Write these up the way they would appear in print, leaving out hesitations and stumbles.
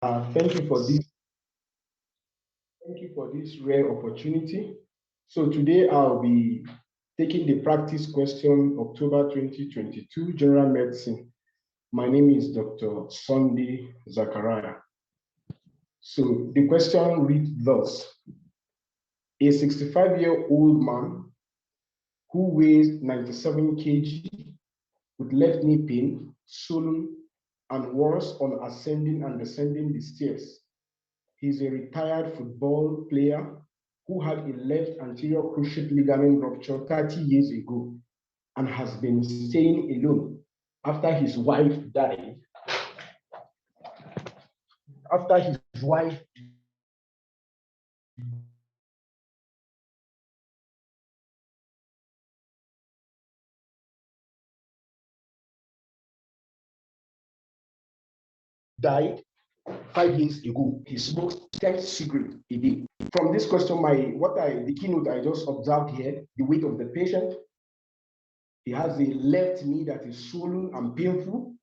Thank you for this. Thank you for this rare opportunity. So today I'll be taking the practice question, October 2022, General Medicine. My name is Dr. Sunday Zachariah. So the question reads thus: a 65-year-old man who weighs 97 kg with left knee pain, swollen, and worse on ascending and descending the stairs. He's a retired football player who had a left anterior cruciate ligament rupture 30 years ago and has been staying alone after his wife died. After his wife died 5 years ago, he smoked 10 cigarettes a day. From this question, the keynote I just observed here, the weight of the patient, he has a left knee that is swollen and painful,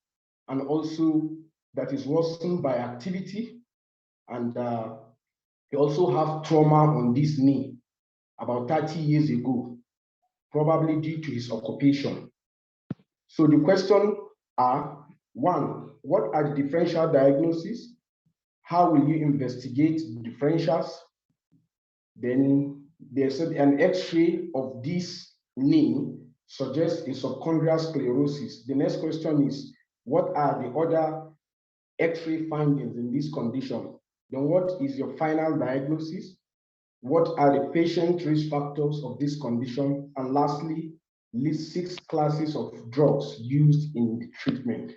and also that is worsened by activity. And he also has trauma on this knee about 30 years ago, probably due to his occupation. So the question are, one, what are the differential diagnoses? How will you investigate the differentials? Then there's an X-ray of this knee suggests a subchondral sclerosis. The next question is, what are the other X-ray findings in this condition? Then what is your final diagnosis? What are the patient risk factors of this condition? And lastly, list 6 classes of drugs used in the treatment.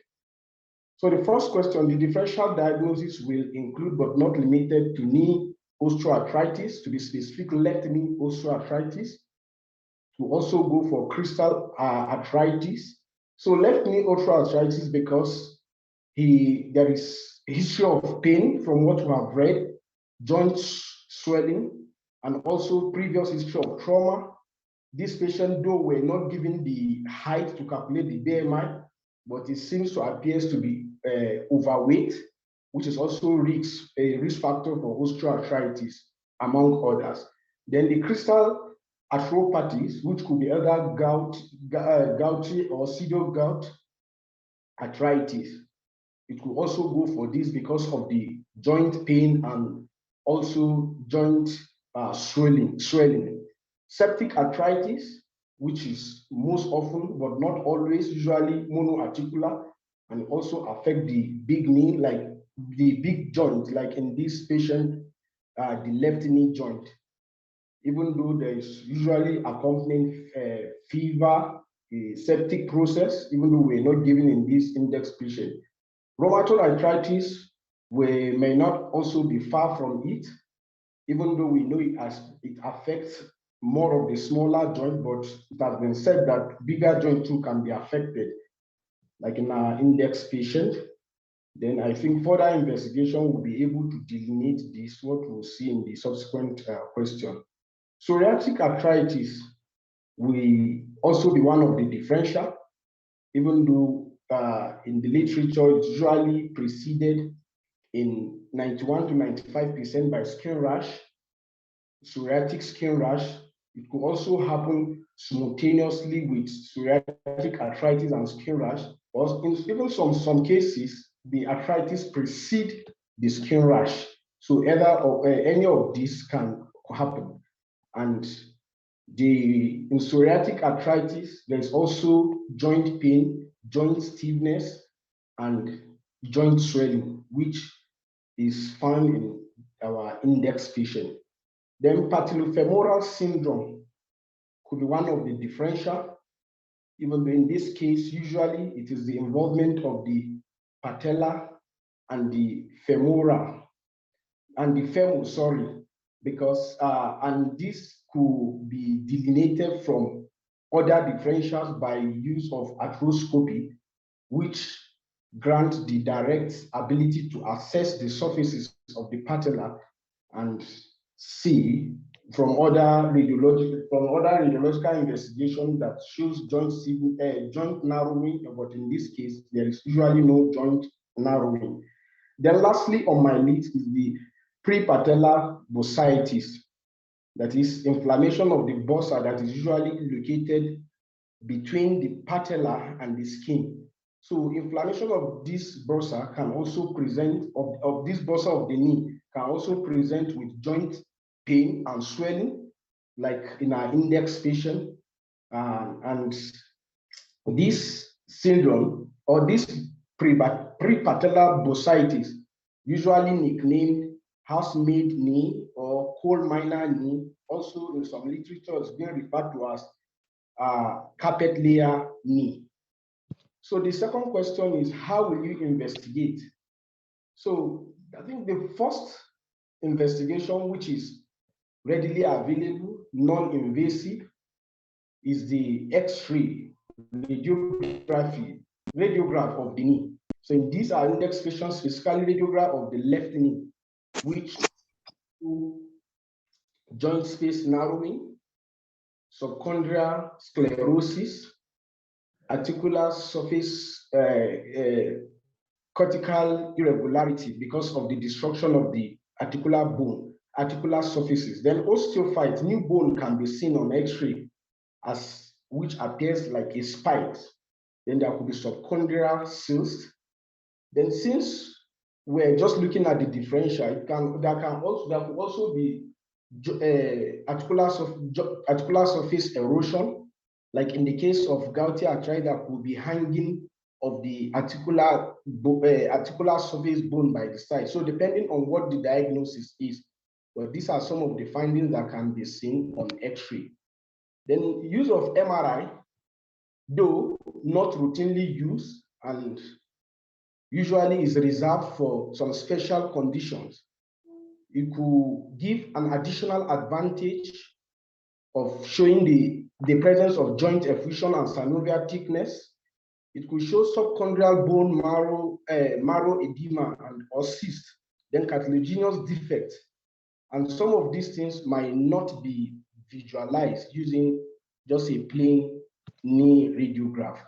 So the first question, the differential diagnosis will include but not limited to knee osteoarthritis, to be specific, left knee osteoarthritis, to also go for crystal arthritis. So left knee osteoarthritis because there is a history of pain from what we have read, joint swelling, and also previous history of trauma. This patient, though we're not given the height to calculate the BMI, but it seems to appear to be overweight, which is also a risk factor for osteoarthritis, among others. Then the crystal arthropathies, which could be either gouty or pseudo-gout arthritis. It could also go for this because of the joint pain and also joint swelling. Septic arthritis, which is most often, but not always, usually monoarticular, and also affect the big knee, like the big joint, like in this patient, the left knee joint. Even though there is usually accompanying fever, a septic process, even though we're not given in this index patient. Rheumatoid arthritis, we may not also be far from it, even though we know it affects more of the smaller joint, but it has been said that bigger joint too can be affected, like in our index patient. Then I think further investigation will be able to delineate this, what we'll see in the subsequent question. Psoriatic arthritis will also be one of the differential, even though in the literature it's usually preceded in 91 to 95% by skin rash, psoriatic skin rash. It could also happen simultaneously with psoriatic arthritis and skin rash, or in even some cases, the arthritis precedes the skin rash. So either or any of these can happen. And in psoriatic arthritis, there's also joint pain, joint stiffness, and joint swelling, which is found in our index patient. Then patellofemoral syndrome could be one of the differential, even though in this case, usually it is the involvement of the patella and the femora, and the femur, sorry, because, and this could be delineated from other differentials by use of arthroscopy, which grant the direct ability to assess the surfaces of the patella and see from other radiological investigation that shows joint narrowing, but in this case, there is usually no joint narrowing. Then lastly on my list is the prepatellar bursitis, that is inflammation of the bursa that is usually located between the patella and the skin. So inflammation of this bursa can also present, of this bursa of the knee, can also present with joint pain and swelling, like in our index patient. And this syndrome or this prepatellar bursitis, usually nicknamed housemaid knee or coal miner knee, also in some literature is being referred to as carpet layer knee. So the second question is, how will you investigate? So I think the first investigation, which is readily available, non-invasive, is the X-ray radiograph of the knee. So in these are index patients, physically radiograph of the left knee, which joint space narrowing, subchondral sclerosis, articular surface cortical irregularity because of the destruction of the articular bone, articular surfaces. Then osteophyte, new bone can be seen on X-ray as which appears like a spike. Then there could be subchondral cyst. Then since we're just looking at the differential, there could also be articular surface erosion, like in the case of gouty arthritis, there could be hanging of the articular surface bone by the side. So depending on what the diagnosis is, well, these are some of the findings that can be seen on X-ray. Then use of MRI, though not routinely used and usually is reserved for some special conditions, it could give an additional advantage of showing the presence of joint effusion and synovial thickness. It could show subchondral bone marrow edema and or cyst, then cartilaginous defect. And some of these things might not be visualized using just a plain knee radiograph.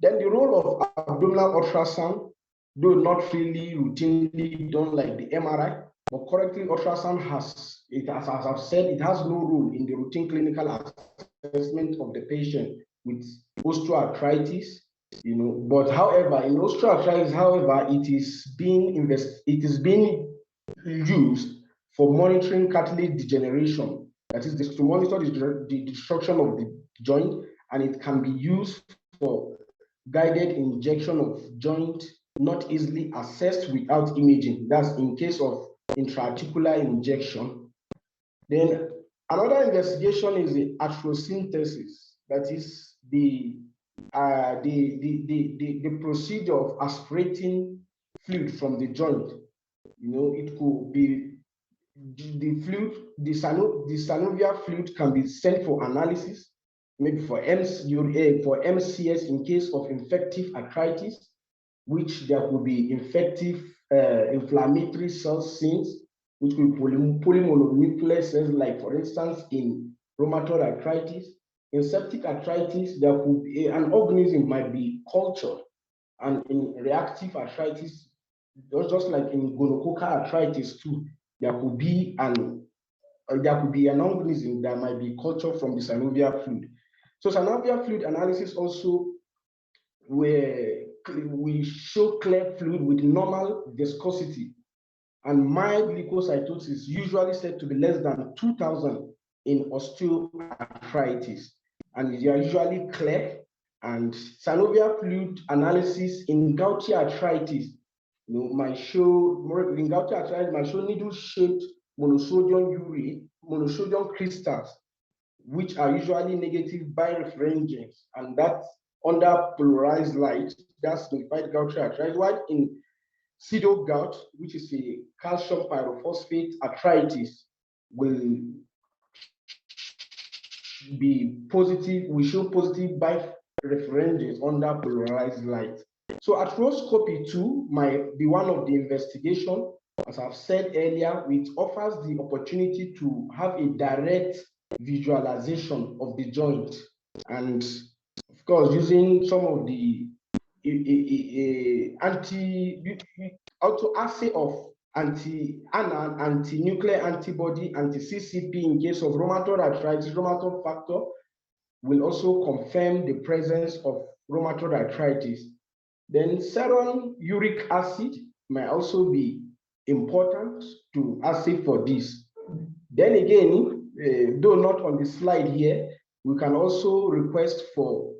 Then the role of abdominal ultrasound, though not really routinely done like the MRI, but currently ultrasound has, as I've said, it has no role in the routine clinical assessment of the patient with osteoarthritis, But however, in osteoarthritis, however, it is being used for monitoring cartilage degeneration. That is, to monitor the destruction of the joint, and it can be used for guided injection of joint not easily assessed without imaging. That's in case of intraarticular injection. Then another investigation is the arthrosynthesis. That is the procedure of aspirating fluid from the joint. It could be the fluid, the synovial fluid can be sent for analysis, maybe for MCS in case of infective arthritis, which there could be infective inflammatory cells scenes, which could be polymononuclear cells, like for instance in rheumatoid arthritis. In septic arthritis, there could be an organism might be cultured, and in reactive arthritis, just like in gonococcal arthritis too, there could be an organism that might be cultured from the synovial fluid. So synovial fluid analysis also, where we show clear fluid with normal viscosity and mild leukocytosis, usually said to be less than 2,000 in osteoarthritis, and they are usually clear. And synovial fluid analysis in gouty arthritis, might show needle-shaped monosodium crystals, which are usually negative birefringence, and that's under polarized light. That's signified gouty arthritis. While in pseudo gout, which is a calcium pyrophosphate arthritis, will be positive. We show positive birefringence under polarized light. So arthroscopy too might be one of the investigation. As I've said earlier, which offers the opportunity to have a direct visualization of the joint, and of course using some of the autoassay of anti-nuclear antibody, anti-CCP in case of rheumatoid arthritis, rheumatoid factor will also confirm the presence of rheumatoid arthritis. Then serum uric acid might also be important to assay for this. Then again, though not on the slide here, we can also request for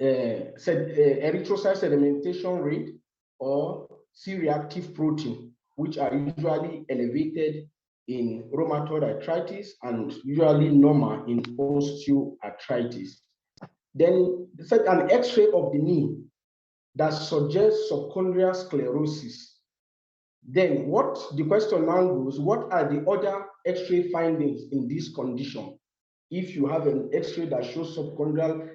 erythrocyte sedimentation rate or C-reactive protein, which are usually elevated in rheumatoid arthritis and usually normal in osteoarthritis. Then an X-ray of the knee that suggests subchondral sclerosis. Then what the question now goes, what are the other X-ray findings in this condition? If you have an X-ray that shows subchondral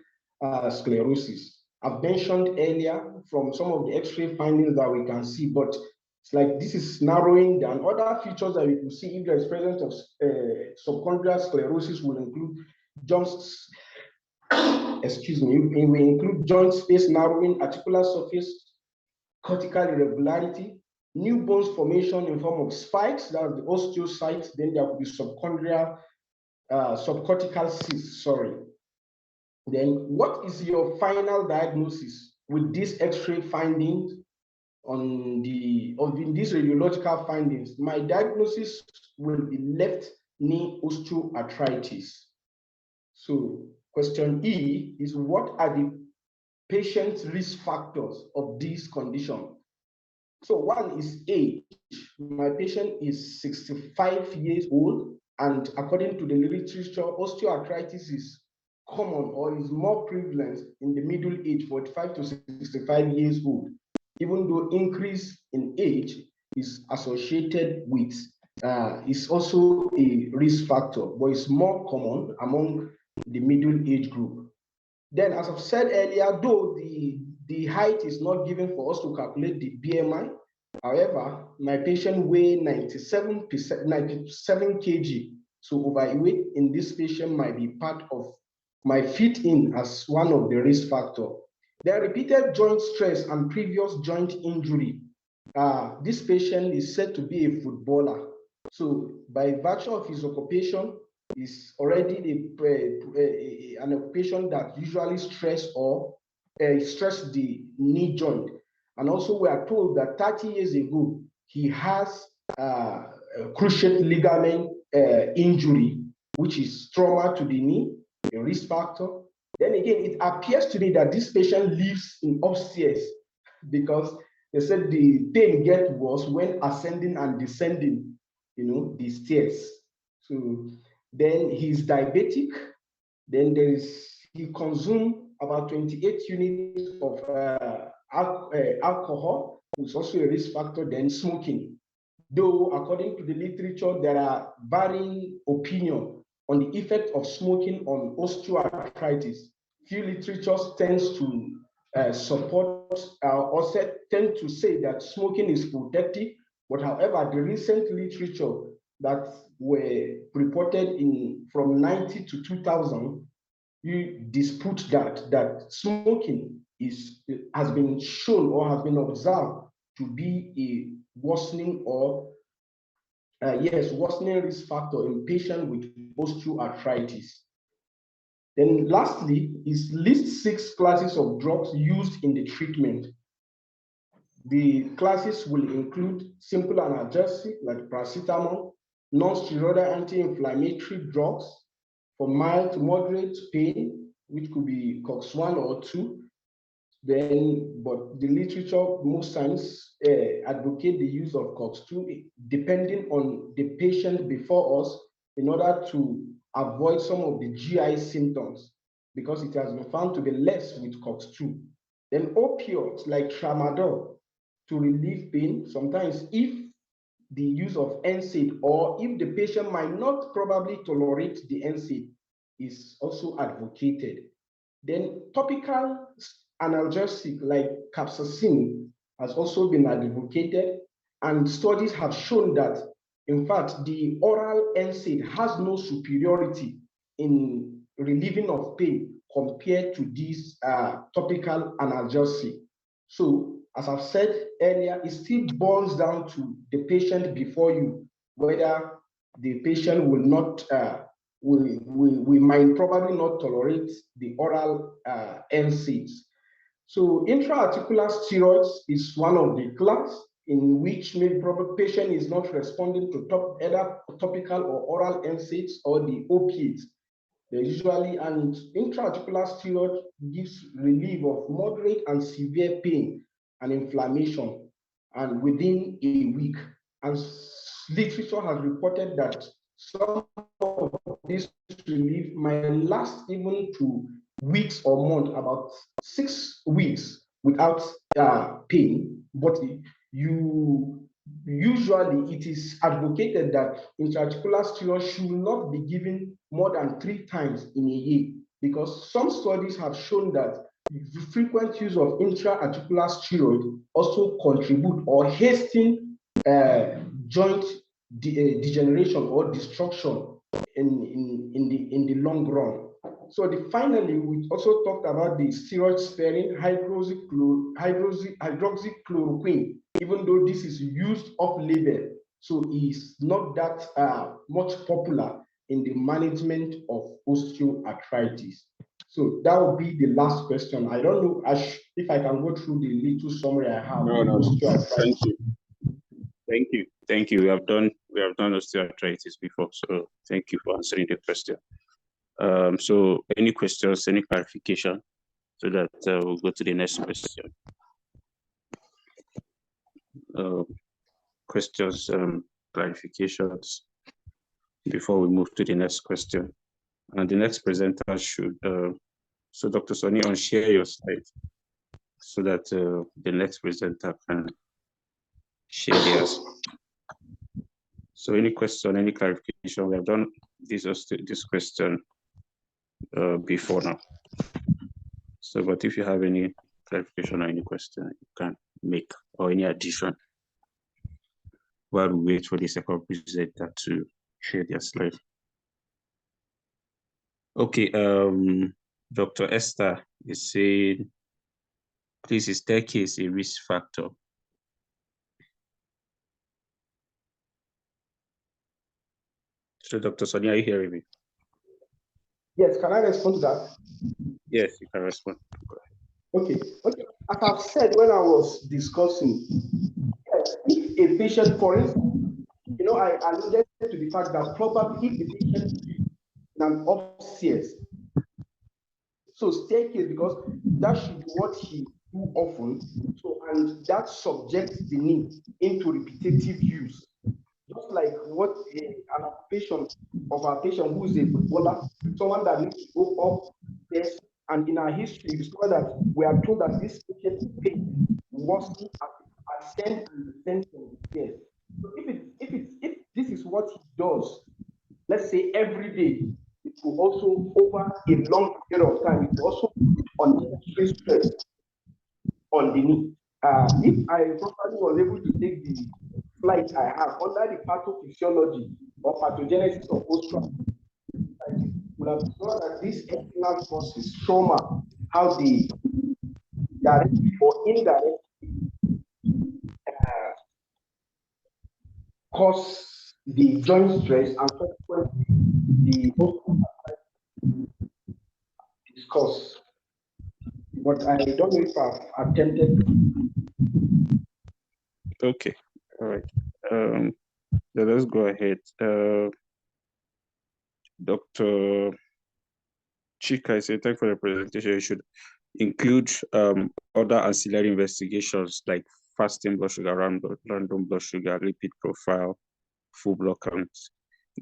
sclerosis. I've mentioned earlier from some of the X-ray findings that we can see, but it's like this is narrowing down. Other features that we can see if there is presence of subchondral sclerosis will include joints, excuse me, we include joint space narrowing, articular surface, cortical irregularity, new bones formation in form of spikes, that are the osteocytes, then there could be subchondral, subcortical cysts, sorry. Then what is your final diagnosis with these X-ray findings on these radiological findings? My diagnosis will be left knee osteoarthritis. So question E is, what are the patient's risk factors of this condition? So one is age. My patient is 65 years old, and according to the literature, osteoarthritis is common or is more prevalent in the middle age, 45 to 65 years old, even though increase in age is associated with, is also a risk factor, but it's more common among the middle age group. Then, as I've said earlier, though the height is not given for us to calculate the BMI, however, my patient weighs 97 kg, so overweight in this patient might be part of, might fit in as one of the risk factors. There are repeated joint stress and previous joint injury. This patient is said to be a footballer. So by virtue of his occupation, is already an occupation that usually stress the knee joint. And also we are told that 30 years ago, he has a cruciate ligament injury, which is trauma to the knee, a risk factor. Then again, it appears to me that this patient lives in upstairs because they said the pain gets worse when ascending and descending, the stairs. So then he's diabetic. Then he consumed about 28 units of alcohol, which is also a risk factor. Then smoking. Though according to the literature, there are varying opinions on the effect of smoking on osteoarthritis. Few literatures tends to support or tend to say that smoking is protective, but however, the recent literature that were reported from 90 to 2000, you dispute that smoking has been shown or has been observed to be a worsening or worsening risk factor in patients with osteoarthritis. Then lastly is list 6 classes of drugs used in the treatment. The classes will include simple analgesic like paracetamol, non-steroidal anti-inflammatory drugs for mild to moderate pain, which could be COX-1 or 2. Then, but the literature most times advocate the use of COX-2 depending on the patient before us in order to avoid some of the GI symptoms because it has been found to be less with COX-2. Then opioids like tramadol to relieve pain, sometimes if the use of NSAID or if the patient might not probably tolerate the NSAID is also advocated. Then topical analgesic like capsaicin has also been advocated, and studies have shown that in fact the oral NSAID has no superiority in relieving of pain compared to these topical analgesic. So as I've said earlier, it still boils down to the patient before you, whether the patient will not, we might probably not tolerate the oral NSAIDs. So intra-articular steroids is one of the class in which maybe probably patient is not responding to either topical or oral NSAIDs or the opiates. They usually, and intra-articular steroid gives relief of moderate and severe pain and inflammation, and within a week. And literature has reported that some of this relief might last even to weeks or months, about 6 weeks without pain. But usually it is advocated that intra-articular steroid should not be given more than 3 times in a year, because some studies have shown that the frequent use of intra-articular steroid also contribute or hasten joint degeneration or destruction in the long run. So finally, we also talked about the steroid-sparing hydroxychloroquine, even though this is used off-label, so it's not that much popular in the management of osteoarthritis. So that would be the last question. I don't know if I can go through the little summary I have. No. Thank you. We have done osteoarthritis before, so thank you for answering the question. So any questions, any clarification, so that we'll go to the next question. Questions, clarifications before we move to the next question. And the next presenter should, so Dr. Sonny, unshare your slide so that the next presenter can share theirs. So any question, any clarification, we have done this question before now. So, but if you have any clarification or any question you can make, or any addition, while we wait for the second presenter to share their slide. Okay, Dr. Esther is saying, please, is staircase a risk factor? So, Dr. Sonia, are you hearing me? Yes, can I respond to that? Yes, you can respond. Okay. As I've said when I was discussing, if a patient, for instance, I alluded to the fact that probably if the patient is in an upstairs, so staircase, because that should be what he do often, so, and that subjects the knee into repetitive use. Just like what an occupation of our patient who is a footballer, someone that needs to go up stairs, and in our history, we discover that we are told that this patient pain worsened ascend and descend from the stairs. So if this is what he does, let's say every day, it will also, over a long period of time, it will also put unnecessary stress on the knee. If I properly was able to take the slide I have under the pathophysiology or pathogenesis of osteoarthritis, we have discovered that these external forces, trauma, how they directly or indirectly cause the joint stress, and subsequently the osteoarthritis discuss. But I don't know if I've attempted. Okay, all right. So let's go ahead. Dr. Chika, I say thank you for the presentation. You should include other ancillary investigations like fasting blood sugar, random blood sugar, lipid profile, full blood count,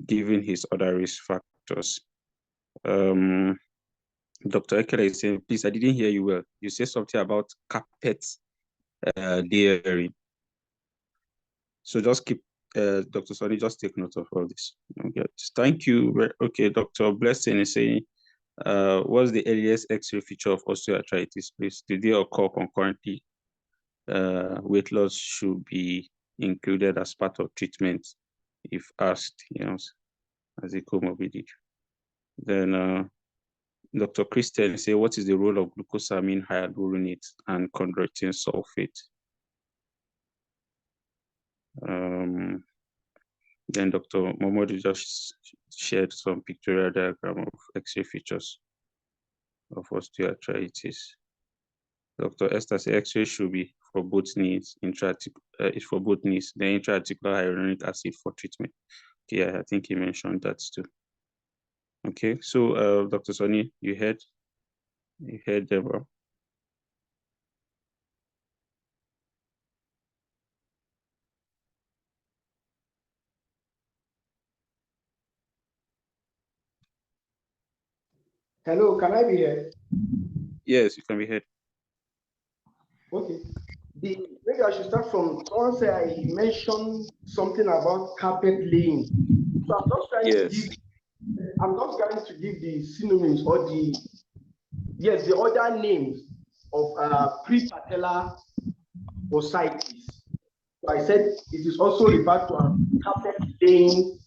given his other risk factors. Dr. Ekele is saying, please, I didn't hear you well. You said something about carpet layering. So just keep, Dr. Sonny, just take note of all this. Okay. Thank you. Okay, Dr. Blessing is saying, what's the earliest X-ray feature of osteoarthritis, please? Did they occur concurrently? Weight loss should be included as part of treatment if asked, as a comorbidity. Then Dr. Christian say, what is the role of glucosamine hyaluronate and chondroitin sulfate? Then Dr. Momodu just shared some pictorial diagram of X-ray features of osteoarthritis. Dr. Esther said X-ray should be for both knees, for both knees, then intra-articular hyaluronic acid for treatment. Okay, I think he mentioned that too. Okay, so Dr. Sonny, you heard Deborah. Hello, can I be here? Yes, you can be heard. Okay. Maybe I should start from someone say I mentioned something about carpet laying. So I'm just trying to give the synonyms or the other names of prepatellar bursitis. So I said it is also referred to as carpet laying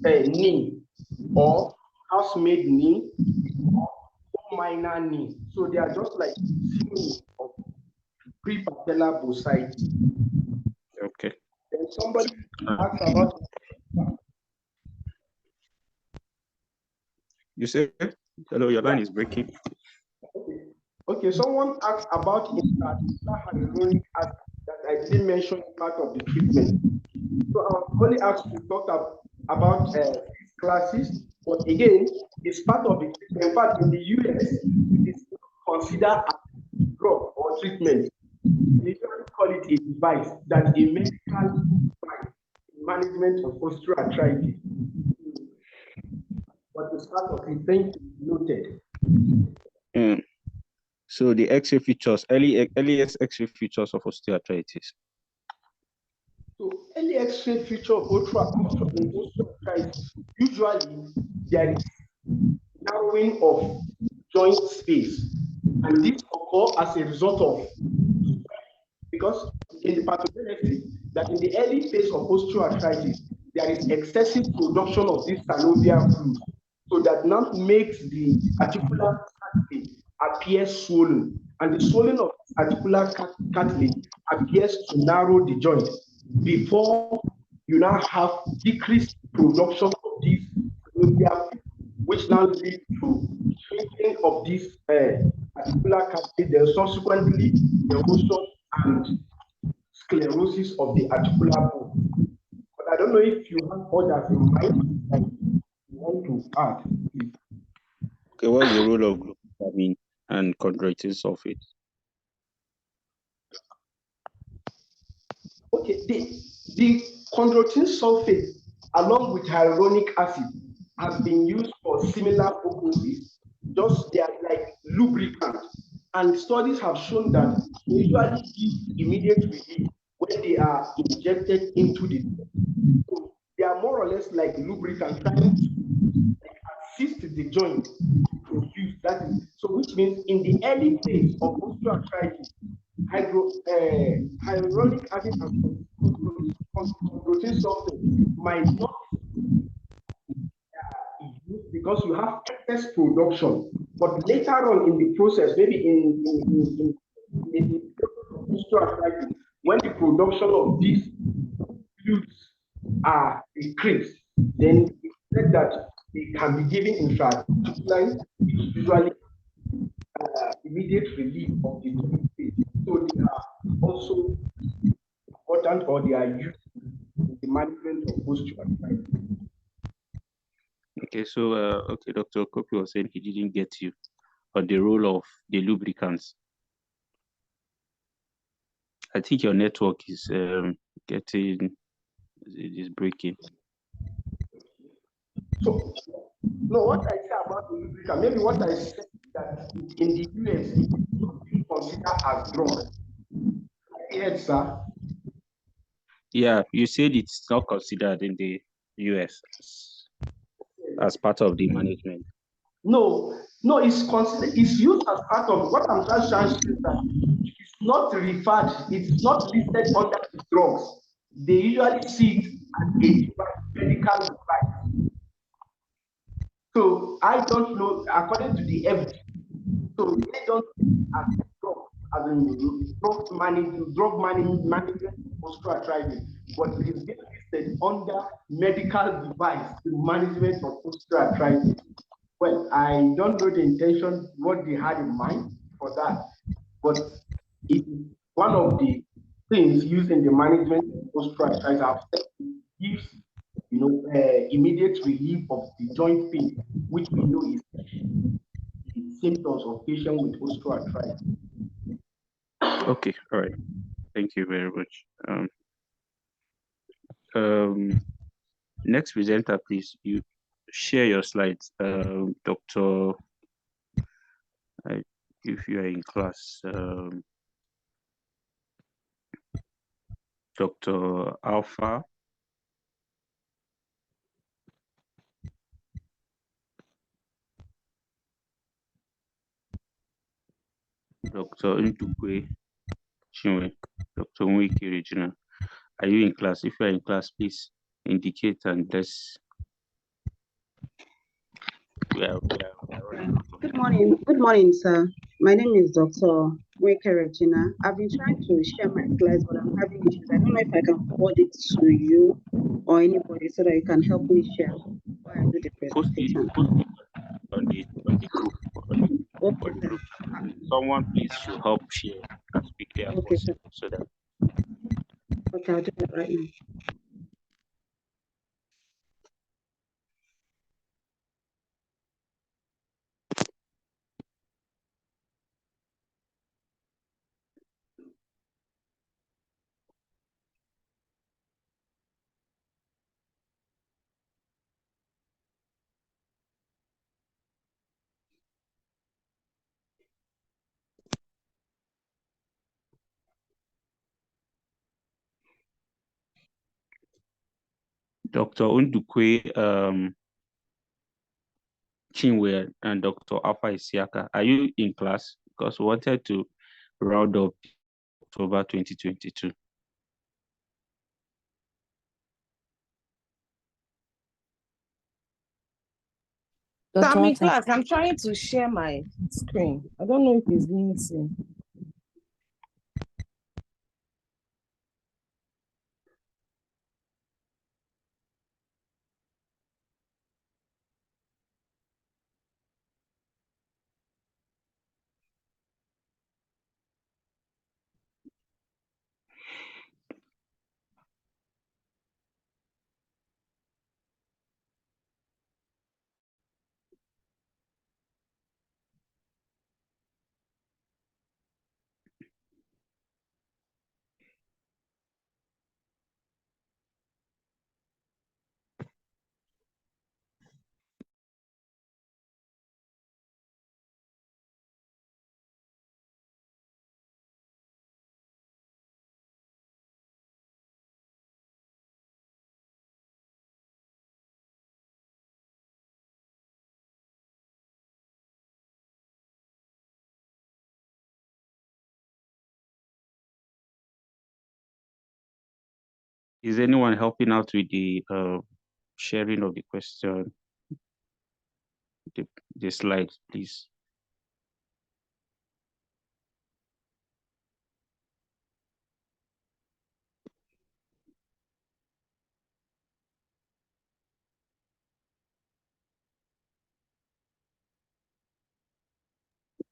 knee or housemaid knee or minor knee. So they are just like synonyms of prepatellar bursitis. Okay. Then somebody asked about. You say hello, your line is breaking. Okay, someone asked about intra-articular hyaluronic acid that I didn't mention part of the treatment. So I was only asked to talk about classes, but again, it's part of it. In fact, in the US, it is considered a drug or treatment. They usually call it a device, that a medical device in management of osteoarthritis. But it's part of it, thank you, noted. So the X-ray features, earliest X-ray features of osteoarthritis. So early X-ray feature of osteoarthritis, usually there is narrowing of joint space, and this occurs as a result of, because in the pathogenesis, that in the early phase of osteoarthritis, there is excessive production of this synovial fluid, so that now makes the articular cartilage appear swollen, and the swelling of articular cartilage appears to narrow the joint before you now have decreased production of this synovial fluid, which now leads to shrinking of this articular cartilage, then subsequently erosion and sclerosis of the articular bone. But I don't know if you have others in mind that you want to add. Okay, what's the role of glucosamine and chondroitin sulfate? Okay, the chondroitin sulfate along with hyaluronic acid has been used for similar purposes. Just they are like lubricant, and studies have shown that they usually give immediate relief when they are injected into the body. So they are more or less like lubricant, trying to assist the joint to produce that. So which means in the early phase of osteoarthritis, hyaluronic acid and chondroitin sulfate might not used because you have excess production. But later on in the process, maybe in osteoarthritis, when the production of these fluids are decreased, then it's said that they can be given intraarticularly, which usually immediate relief of the joint pain. So they are also important, or they are used in the management of osteoarthritis. Okay, so okay, Dr. Kopi was saying he didn't get you on the role of the lubricants. I think your network is breaking. So, no, what I say about the lubricant, maybe what I said that in the US, it is not being considered as drug. Yes, sir. Yeah, you said it's not considered in the US as part of the management. No, it's considered. It's used as part of what I'm just trying to say. That it's not referred. It's not listed under the drugs. They usually see it as a medical device. So I don't know, according to the evidence. So they don't see it as a drug. as in drug management osteoarthritis, but it is being listed under medical device management of osteoarthritis. Well, I don't know the intention, what they had in mind for that, but it is one of the things used in the management of osteoarthritis. I've said it gives, immediate relief of the joint pain, which we know is the symptoms of patient with osteoarthritis. Okay, all right. Thank you very much. Next presenter, please. You share your slides. Dr. If you are in class, Dr. Alpha. Dr. Ndukwe Chinwe, Dr. Nweke Regina. Are you in class? If you are in class, please indicate and let's. Good morning, sir. My name is Dr. Nweke Regina. I've been trying to share my slides, but I'm having issues. I don't know if I can forward it to you or anybody so that you can help me share while I do the presentation. Post it on the group. Okay, sir. Group. Someone please should help share as quickly as Okay, sir. possible so that. Okay, I'll do that right now. Dr. Ndukwe Chinwe and Dr. Alpha Isiaka, are you in class? Because we wanted to round up October 2022. So I'm in class. I'm trying to share my screen. I don't know if it's being seen. Is anyone helping out with the sharing of the question, the slides, please?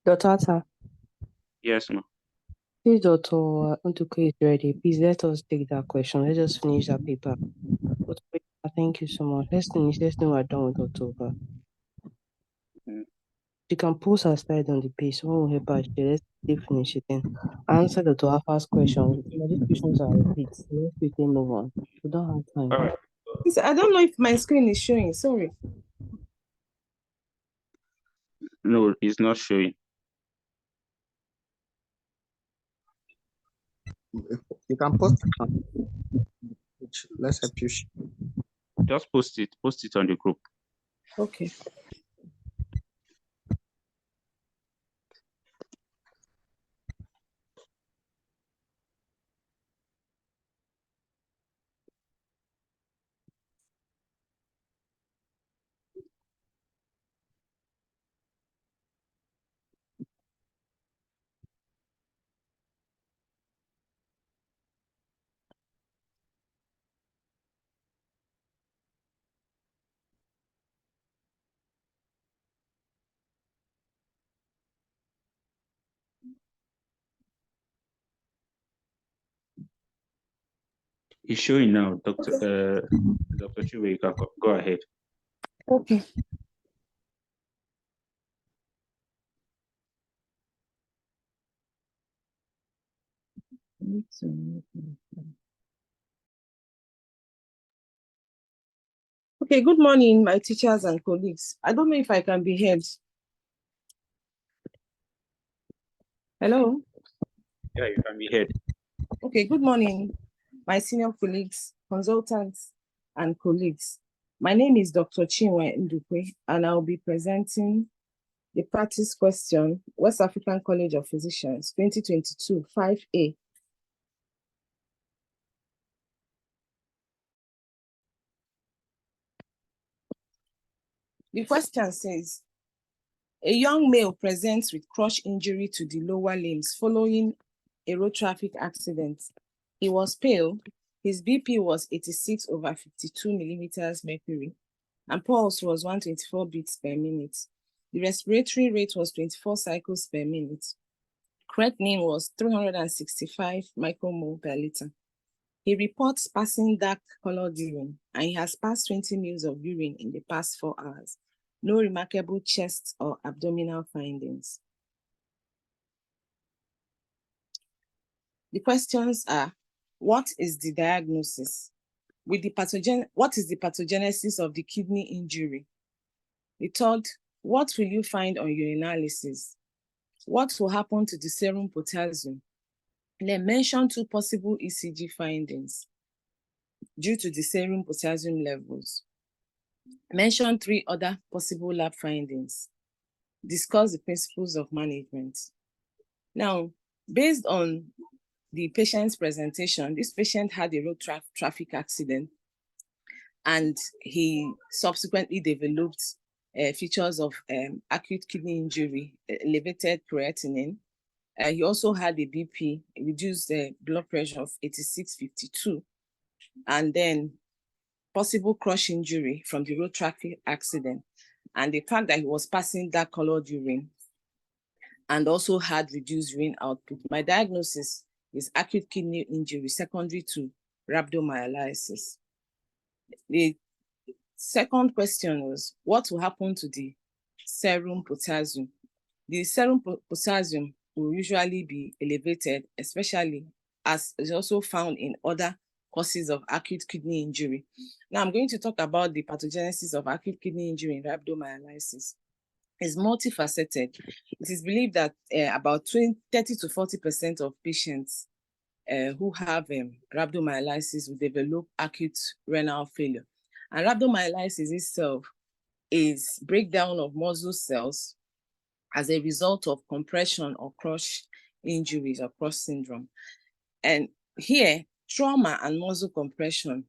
Dr. Atta, Yes, ma'am. please, Dr. Ntuku is ready. Please let us take that question. Let us finish that paper. Thank you so much. Let's finish. Let's know we're done with October. You can post our slide on the page. Someone will help us share. Let's finish it then. Answer Dr. Alpha's question. These questions are repeats. Let's quickly move on. We don't have time. All right. I don't know if my screen is showing. Sorry. No, it's not showing. You can post it. Let's help you. Just post it on the group. Okay. It's showing now, Dr. Chiwe, you can go ahead. Okay. Okay, good morning, my teachers and colleagues. I don't know if I can be heard. Hello? Yeah, you can be heard. Okay, good morning, my senior colleagues, consultants, and colleagues. My name is Dr. Chinwe Ndukwe, and I'll be presenting the practice question, West African College of Physicians, 2022, 5A. The question says, a young male presents with crush injury to the lower limbs following a road traffic accident. He was pale, his BP was 86/52 millimeters mercury, and pulse was 124 beats per minute. The respiratory rate was 24 cycles per minute. Creatinine was 365 micromole per liter. He reports passing dark colored urine, and he has passed 20 mils of urine in the past 4 hours. No remarkable chest or abdominal findings. The questions are, what is the diagnosis? What is the pathogenesis of the kidney injury? The third, what will you find on urinalysis? What will happen to the serum potassium? And then mention 2 possible ECG findings due to the serum potassium levels. Mention 3 other possible lab findings. Discuss the principles of management. Now, based on the patient's presentation, this patient had a road traffic accident, and he subsequently developed features of acute kidney injury, elevated creatinine. He also had a BP, reduced blood pressure of 86/52, and then possible crush injury from the road traffic accident, and the fact that he was passing dark colored urine and also had reduced urine output. My diagnosis is acute kidney injury secondary to rhabdomyolysis. The second question was, what will happen to the serum potassium? The serum potassium will usually be elevated, especially as is also found in other causes of acute kidney injury. Now I'm going to talk about the pathogenesis of acute kidney injury in rhabdomyolysis. It's multifaceted. It is believed that about 30 to 40% of patients who have rhabdomyolysis will develop acute renal failure. And rhabdomyolysis itself is breakdown of muscle cells as a result of compression or crush injuries or crush syndrome. And here, trauma and muscle compression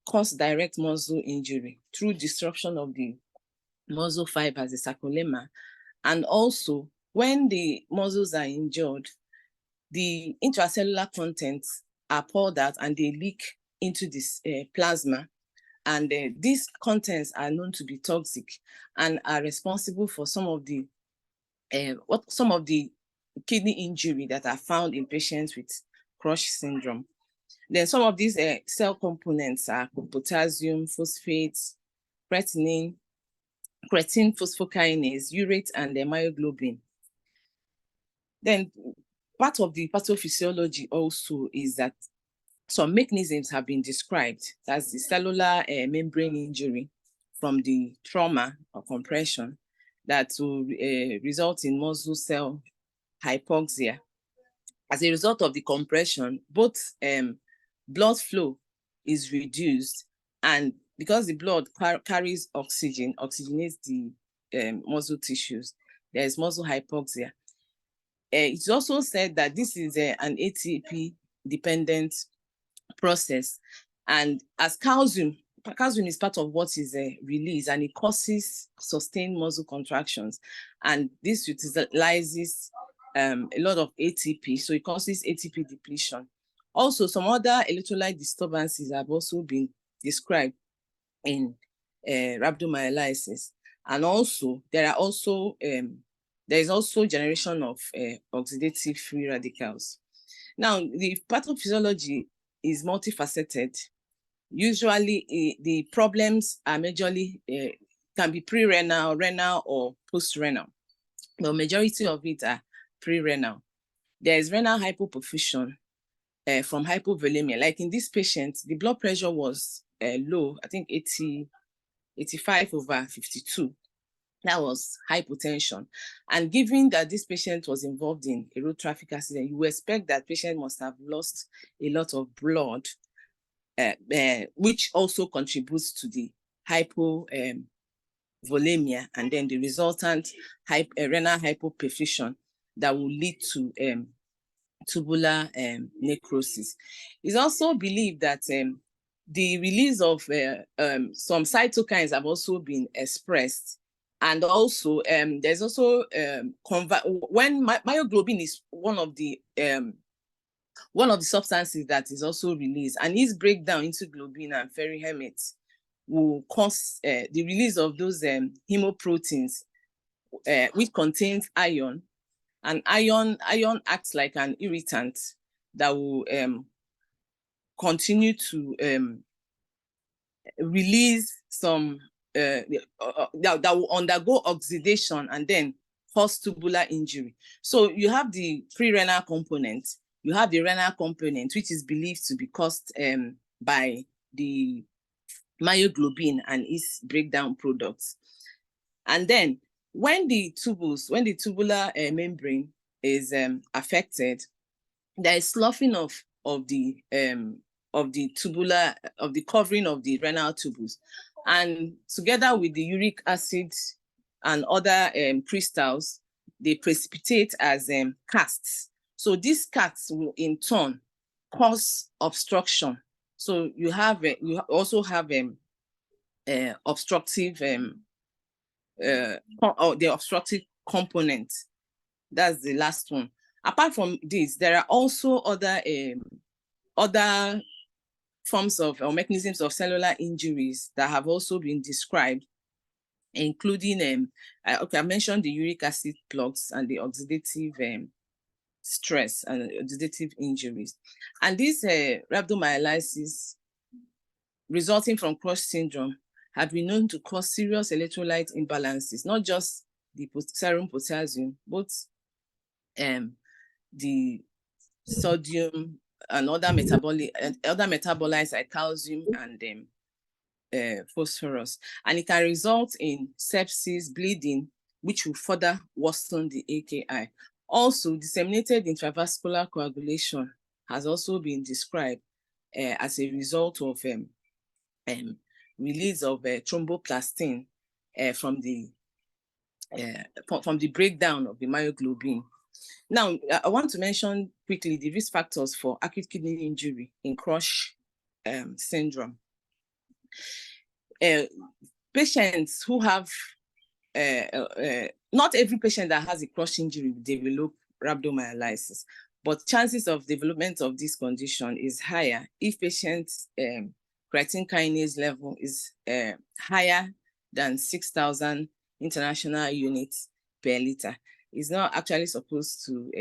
cause direct muscle injury through disruption of the muscle fibers, the sarcolemma. And also, when the muscles are injured, the intracellular contents are poured out and they leak into this plasma. And these contents are known to be toxic and are responsible for some of the kidney injury that are found in patients with crush syndrome. Then some of these cell components are potassium, phosphates, creatine phosphokinase, urate, and myoglobin. Then part of the pathophysiology also is that some mechanisms have been described as the cellular membrane injury from the trauma or compression that will result in muscle cell hypoxia. As a result of the compression, both blood flow is reduced, and because the blood carries oxygen, oxygenates the muscle tissues, there is muscle hypoxia. It's also said that this is an ATP-dependent process, and as calcium is part of what is released, and it causes sustained muscle contractions, and this utilizes a lot of ATP, so it causes ATP depletion. Also, some other electrolyte disturbances have also been described in rhabdomyolysis, and also there is also generation of oxidative free radicals. Now, the pathophysiology is multifaceted. Usually, the problems are majorly can be pre-renal, renal, or post-renal. The majority of it are pre-renal. There is renal hypoperfusion from hypovolemia. Like in this patient, the blood pressure was low, I think 85/52. That was hypotension. And given that this patient was involved in a road traffic accident, you expect that patient must have lost a lot of blood, which also contributes to the hypovolemia, and then the resultant renal hypoperfusion that will lead to tubular necrosis. It's also believed that the release of some cytokines have also been expressed. And also, there's also when myoglobin is one of the substances that is also released, and its breakdown into globin and ferrihelminth will cause the release of those hemoproteins, which contains iron. And iron acts like an irritant that will continue to release some that will undergo oxidation and then cause tubular injury. So you have the pre-renal component, you have the renal component, which is believed to be caused by the myoglobin and its breakdown products. And then when the tubular membrane is affected, there is sloughing of the covering of the renal tubules, and together with the uric acid and other crystals, they precipitate as casts. So these casts will in turn cause obstruction. So you also have obstructive the obstructive component. That's the last one. Apart from this, there are also other forms of or mechanisms of cellular injuries that have also been described, including I mentioned the uric acid plugs and the oxidative stress and oxidative injuries. And this rhabdomyolysis resulting from Crush syndrome have been known to cause serious electrolyte imbalances, not just the serum potassium, but the sodium and other metabolites like calcium and phosphorus. And it can result in sepsis, bleeding, which will further worsen the AKI. Also, disseminated intravascular coagulation has also been described as a result of release of thromboplastin from the breakdown of the myoglobin. Now, I want to mention quickly the risk factors for acute kidney injury in Crush syndrome. Patients who have, not every patient that has a Crush injury will develop rhabdomyolysis, but chances of development of this condition is higher if patient's creatine kinase level is higher than 6,000 international units per liter. It's not actually supposed to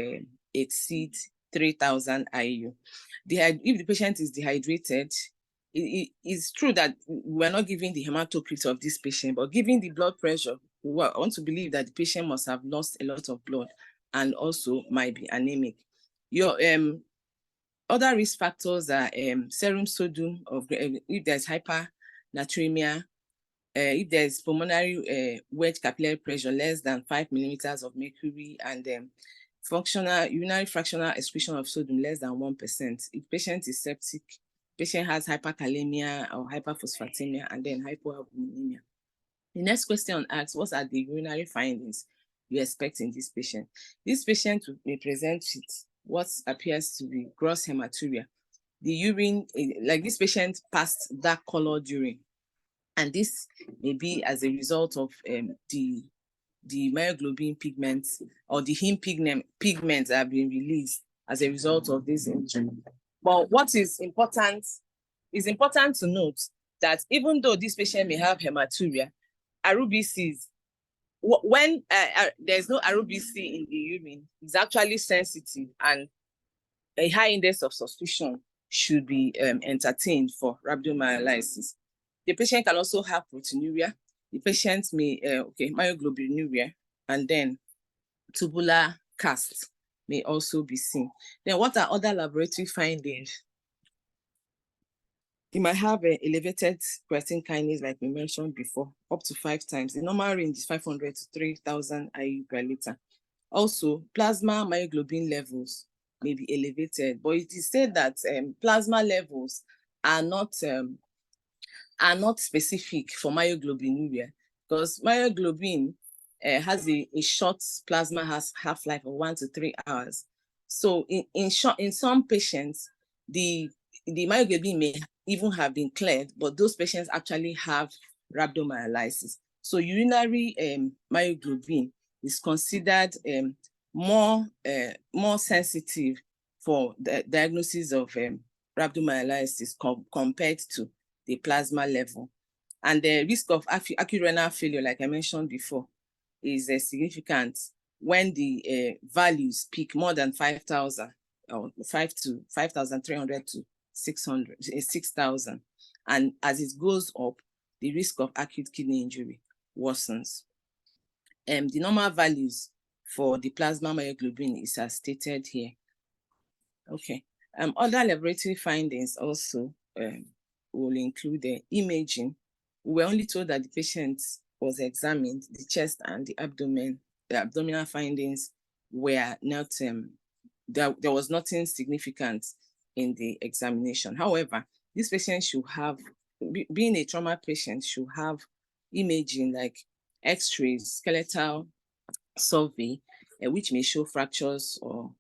exceed 3,000 IU. If the patient is dehydrated, it's true that we're not giving the hematocrit of this patient, but given the blood pressure, we want to believe that the patient must have lost a lot of blood and also might be anemic. Your other risk factors are serum sodium, if there's hypernatremia, if there's pulmonary wedge capillary pressure less than 5 millimeters of mercury, and urinary fractional excretion of sodium less than 1%. If patient is septic, patient has hyperkalemia or hyperphosphatemia, and then hypoalbuminemia. The next question asks, what are the urinary findings you expect in this patient? This patient may present with what appears to be gross hematuria. The urine, like this patient passed dark colored urine, and this may be as a result of the myoglobin pigments or the heme pigments that have been released as a result of this injury. But what is important to note that even though this patient may have hematuria, RBCs, when there's no RBC in the urine, it's actually sensitive, and a high index of suspicion should be entertained for rhabdomyolysis. The patient can also have proteinuria. The patient may, myoglobinuria, and then tubular cast may also be seen. Then what are other laboratory findings? You might have an elevated creatine kinase, like we mentioned before, up to 5 times. The normal range is 500 to 3,000 IU per liter. Also, plasma myoglobin levels may be elevated, but it is said that plasma levels are not specific for myoglobinuria, because myoglobin has a short plasma half-life of 1 to 3 hours. So in some patients, the myoglobin may even have been cleared, but those patients actually have rhabdomyolysis. So urinary myoglobin is considered more sensitive for the diagnosis of rhabdomyolysis compared to the plasma level. And the risk of acute renal failure, like I mentioned before, is significant when the values peak more than 5,000 or 5,300 to 6,000. And as it goes up, the risk of acute kidney injury worsens. The normal values for the plasma myoglobin is as stated here. Okay. Other laboratory findings also will include the imaging. We were only told that the patient was examined, the chest and the abdomen. The abdominal findings were not, there was nothing significant in the examination. However, this patient should have, being a trauma patient, should have imaging like X-rays, skeletal survey, which may show fractures or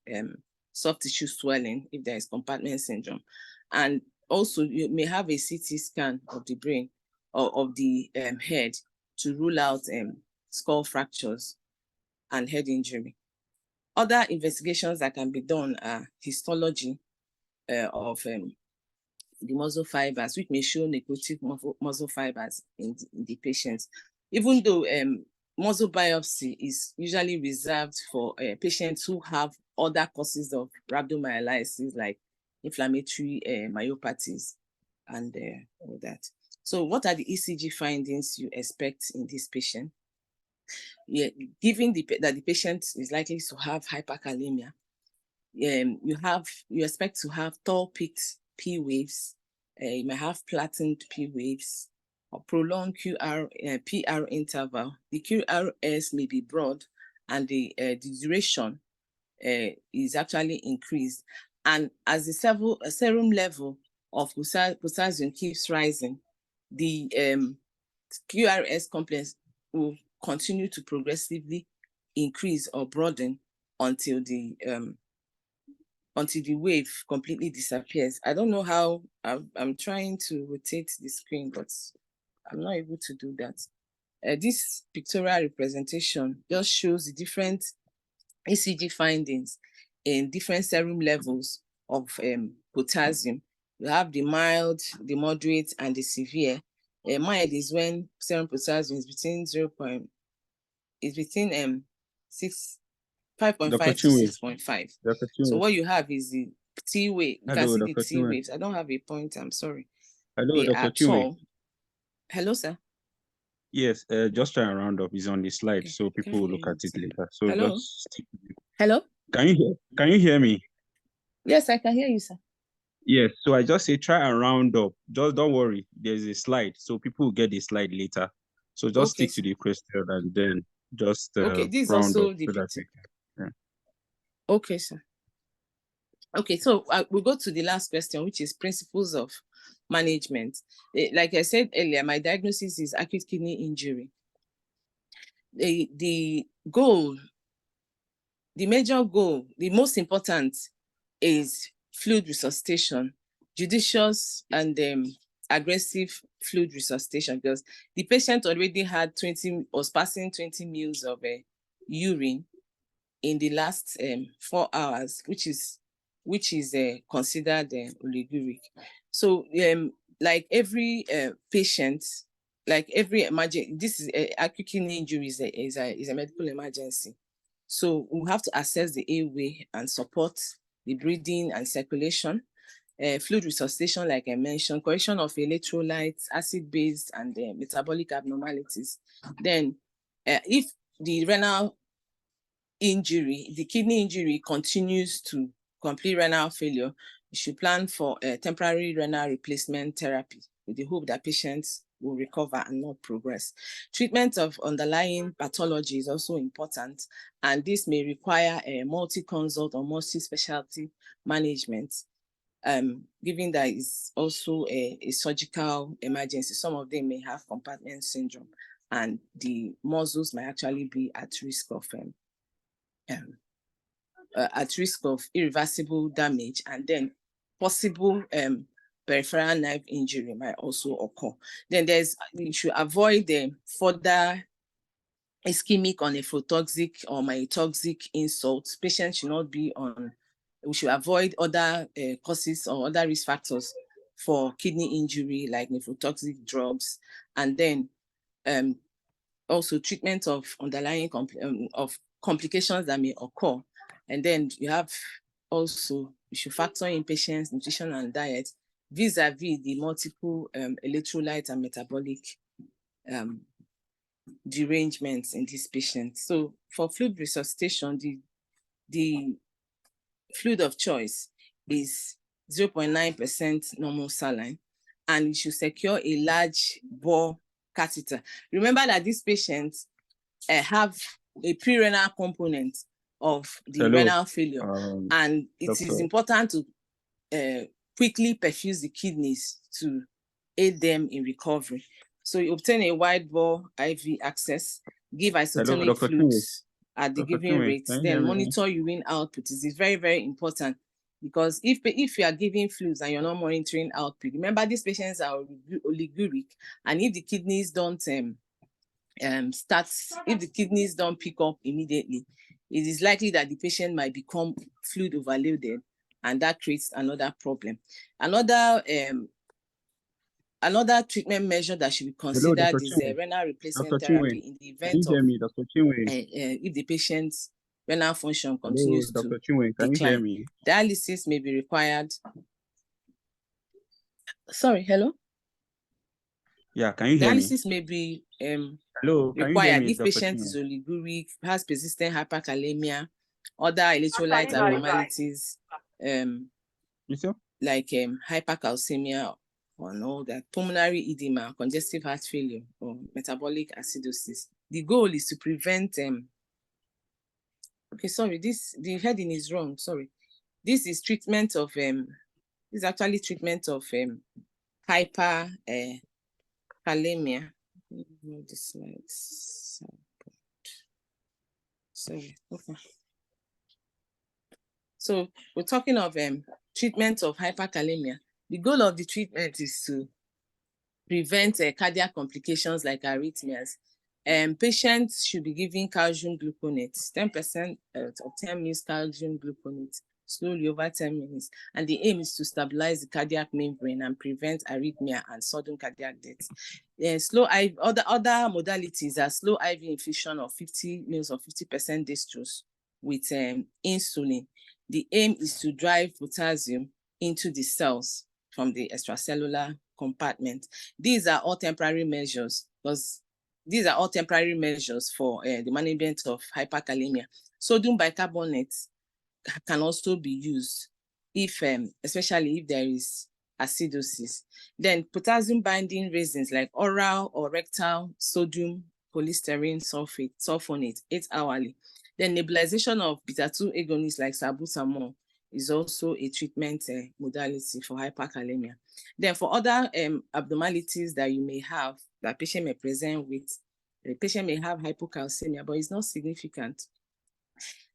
soft tissue swelling if there is compartment syndrome. And also you may have a CT scan of the brain or of the head to rule out skull fractures and head injury. Other investigations that can be done are histology of the muscle fibers, which may show necrotic muscle fibers in the patients. Even though muscle biopsy is usually reserved for patients who have other causes of rhabdomyolysis, like inflammatory myopathies and all that. So what are the ECG findings you expect in this patient? Yeah, given that the patient is likely to have hyperkalemia, you expect to have tall peaked P waves. You may have flattened P waves or prolonged PR interval. The QRS may be broad, and the duration is actually increased. And as the serum level of potassium keeps rising, the QRS complex will continue to progressively increase or broaden until the wave completely disappears. I don't know how. I'm trying to rotate the screen, but I'm not able to do that. This pictorial representation just shows the different ECG findings in different serum levels of potassium. You have the mild, the moderate, and the severe. Mild is when serum potassium is between 5.5 to 6.5. So what you have is the T wave. You can see the T waves. I don't have a pointer, I'm sorry. Hello, Dr. Chinwe. Hello, sir. Yes, just try and round up. It's on the slide, okay, so people will look at it later. So hello? Just hello? Can you hear me? Yes, I can hear you, sir. Yes, so I just say try and round up. Just don't worry, there's a slide, so people will get the slide later. So just stick to the question and then just okay, this is round also up the so that we can, Okay, sir. Okay, so we'll go to the last question, which is principles of management. Like I said earlier, my diagnosis is acute kidney injury. The goal, the major goal, the most important is fluid resuscitation, judicious and aggressive fluid resuscitation, because the patient already was passing 20 mils of urine in the last 4 hours, which is considered oliguric. So like every patient, like every emergency, this is acute kidney injury is a medical emergency. So we have to assess the airway and support the breathing and circulation. fluid resuscitation, like I mentioned, correction of electrolytes, acid-base, and metabolic abnormalities. Then, if the renal injury, the kidney injury continues to complete renal failure, you should plan for temporary renal replacement therapy with the hope that patients will recover and not progress. Treatment of underlying pathology is also important, and this may require a multi-consult or multi-specialty management, given that it's also a surgical emergency. Some of them may have compartment syndrome, and the muscles may actually be at risk of irreversible damage, and then possible peripheral nerve injury might also occur. Then you should avoid further ischemic or nephrotoxic or myotoxic insults. Patients should not be on, we should avoid other causes or other risk factors for kidney injury, like nephrotoxic drugs, and then also treatment of underlying complications that may occur. And then you should factor in patients' nutrition and diet vis-a-vis the multiple electrolyte and metabolic derangements in these patients. So for fluid resuscitation, the fluid of choice is 0.9% normal saline, and you should secure a large bore catheter. Remember that these patients have a pre-renal component of the renal failure, and it is important to quickly perfuse the kidneys to aid them in recovery. So you obtain a wide bore IV access, give isotonic fluids at the given rates, then monitor urine output. This is very, very important, because if you are giving fluids and you're not monitoring output, remember these patients are oliguric, and if the kidneys don't if the kidneys don't pick up immediately, it is likely that the patient might become fluid overloaded, and that creates another problem. Another treatment measure that should be considered is renal replacement therapy in the event of if the patient's renal function continues to decline. Dialysis may be required. Sorry, hello? Yeah, can you hear me? Dialysis may be required if patient is oliguric, has persistent hyperkalemia, other electrolyte abnormalities, like hypercalcemia, and all that, pulmonary edema, congestive heart failure, or metabolic acidosis. The goal is to prevent the heading is wrong, sorry. This is treatment of this is actually treatment of hyperkalemia. This slides. Sorry. Okay. So we're talking of treatment of hyperkalemia. The goal of the treatment is to prevent cardiac complications like arrhythmias. Patients should be given calcium gluconate, 10% of 10 ml calcium gluconate, slowly over 10 minutes. And the aim is to stabilize the cardiac membrane and prevent arrhythmia and sudden cardiac death. Other modalities are slow IV infusion of 50 ml or 50% dextrose with insulin. The aim is to drive potassium into the cells from the extracellular compartment. These are all temporary measures, because these are all temporary measures for the management of hyperkalemia. Sodium bicarbonate can also be used if, especially if there is acidosis. Then potassium binding resins like oral or rectal sodium polystyrene sulfonate 8 hourly. Then nebulization of beta-2 agonists like salbutamol is also a treatment modality for hyperkalemia. Then for other abnormalities that you may have, that patient may present with, the patient may have hypocalcemia, but it's not significant.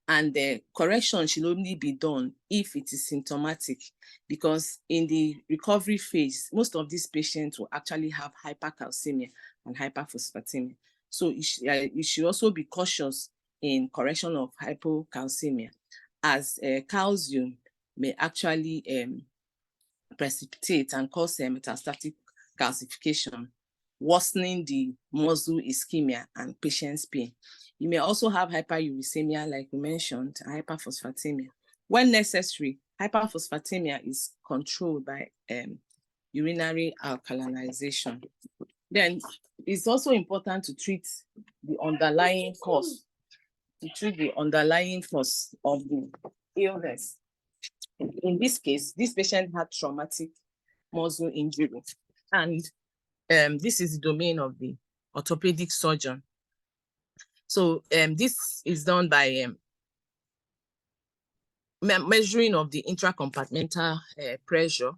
And the correction should only be done if it is symptomatic, because in the recovery phase, most of these patients will actually have hypercalcemia and hyperphosphatemia. So you should also be cautious in correction of hypocalcemia, as calcium may actually precipitate and cause metastatic calcification, worsening the muscle ischemia and patient's pain. You may also have hyperuricemia, like we mentioned, hyperphosphatemia. When necessary, hyperphosphatemia is controlled by urinary alkalinization. Then it's also important to treat the underlying cause, of the illness. In this case, this patient had traumatic muscle injury, and this is the domain of the orthopedic surgeon. So this is done by measuring of the intracompartmental pressure.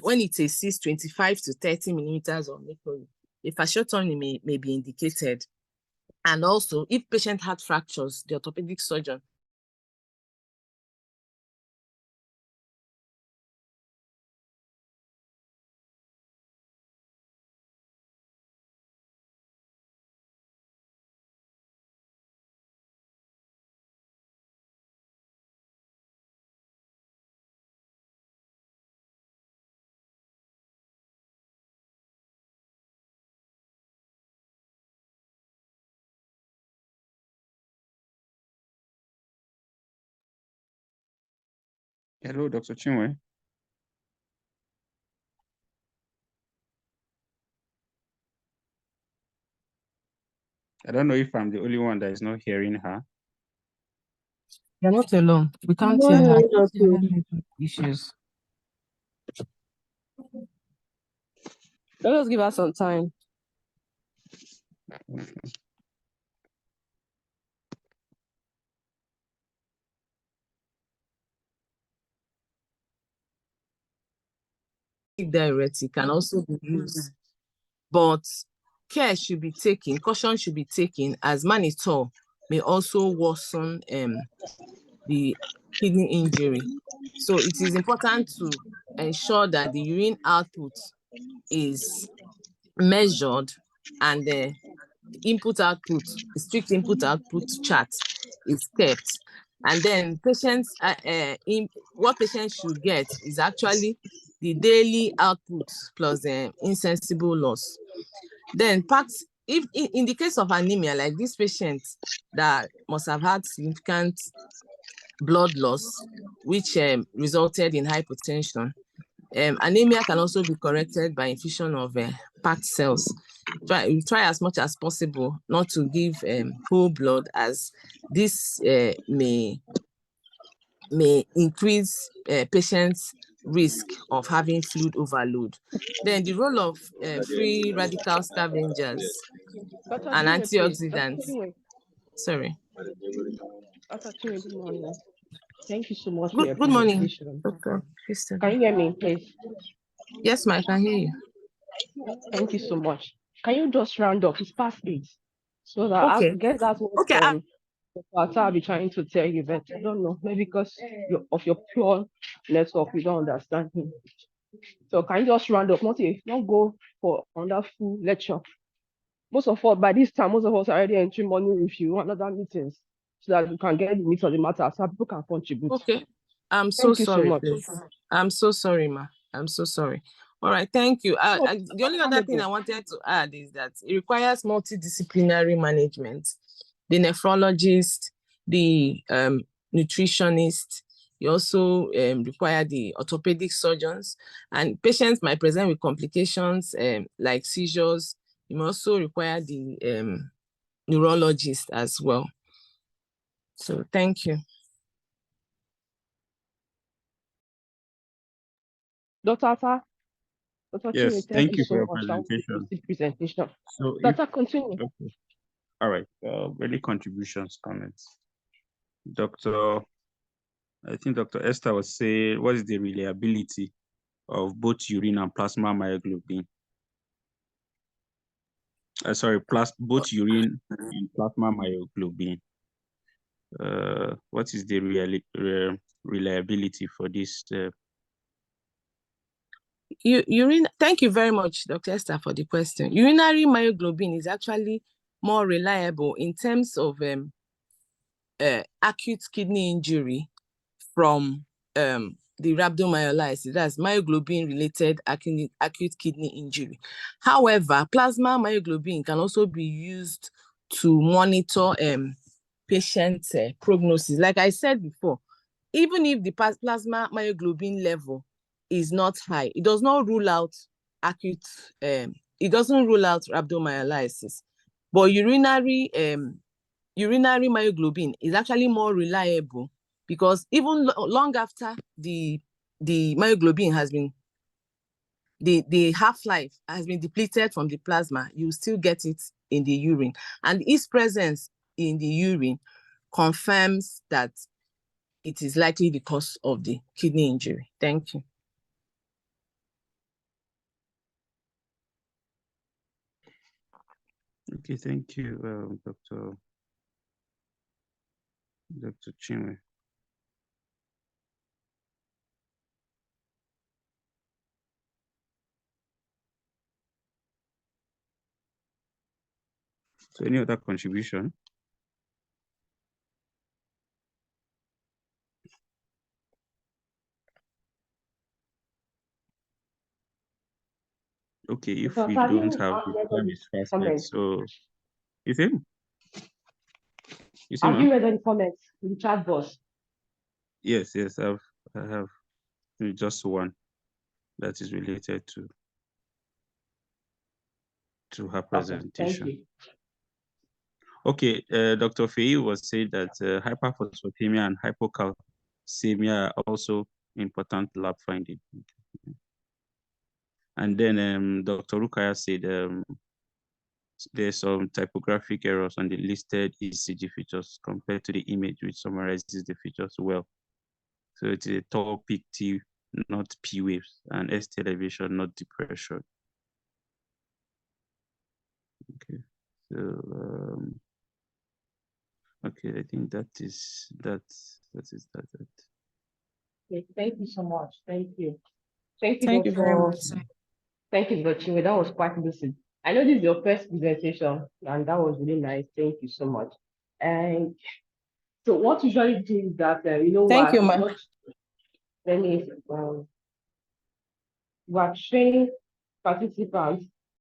When it exceeds 25 to 30 millimeters of mercury, a fasciotomy may be indicated. And also, if patient had fractures, the orthopedic surgeon Hello, Dr. Chinwe. I don't know if I'm the only one that is not hearing her. You're not alone. We can't hear her. Issues. Let us give her some time. Okay. diuretic can also be used, but care should be taken, caution should be taken, as mannitol may also worsen the kidney injury. So it is important to ensure that the urine output is measured and the strict input output chart is kept. And then patients, what patients should get is actually the daily output plus the insensible loss. Then if in the case of anemia, like this patient that must have had significant blood loss, which resulted in hypotension, anemia can also be corrected by infusion of packed cells. Try as much as possible not to give whole blood, as this may increase patients' risk of having fluid overload. Then the role of free radical scavengers and antioxidants. Sorry. Dr. Chinwe, good morning. Thank you so much for Good, your good morning. presentation. Okay. Can you hear me, please? Yes, ma, I can hear you. Thank you so much. Can you just round up? It's past 8. So that Okay. I guess that's what I'll be trying to tell you, but I don't know. Maybe because of your poor network, you don't understand him. So can you just round up? Not go for another full lecture. Most of us, by this time, most of us are already entering morning review, another meetings, so that we can get the meat of the matter, so people can contribute. Okay. I'm so sorry, please. I'm so sorry, ma. I'm so sorry. All right, thank you. The only other thing I wanted to add is that it requires multidisciplinary management. The nephrologist, the nutritionist, you also require the orthopedic surgeons, and patients might present with complications like seizures. You may also require the neurologist as well. So thank you. Dr. Yes, Chinwe, thank you for so your much. presentation. So Dr. Continue. Okay. All right, really contributions, comments. I think Dr. Esther was saying, what is the reliability of both urine and plasma myoglobin? Both urine and plasma myoglobin. What is the reliability for this? Thank you very much, Dr. Esther, for the question. Urinary myoglobin is actually more reliable in terms of acute kidney injury from the rhabdomyolysis, that's myoglobin-related acute kidney injury. However, plasma myoglobin can also be used to monitor patient prognosis. Like I said before, even if the plasma myoglobin level is not high, it does not rule out acute, it doesn't rule out rhabdomyolysis. But urinary myoglobin is actually more reliable, because even long after the myoglobin has been, the half-life has been depleted from the plasma, you still get it in the urine. And its presence in the urine confirms that it is likely the cause of the kidney injury. Thank you. Okay, thank you, Dr. Chinwe. So any other contribution? Okay, if So we have don't you have, the time is fast spent. comments? So you see? You see, Have you ma'am? read any comments in the chat box? Yes, I have just one that is related to her Okay, presentation. thank you. Okay, Dr. Fei was saying that hyperphosphatemia and hypocalcemia are also important lab finding. And then Dr. Rukaya said there's some typographic errors on the listed ECG features compared to the image, which summarizes the features well. So it's a tall peak T, not P waves, and ST elevation, not depression. Okay, so okay, I think that is that. Okay, thank you so much. Thank you. Thank you, Thank you very Dr. much. Thank you, Dr. Chinwe. That was quite lucid. I know this is your first presentation, and that was really nice. Thank you so much. And so what we usually do is that, you know Thank you, what, ma'am. let me, we're training participants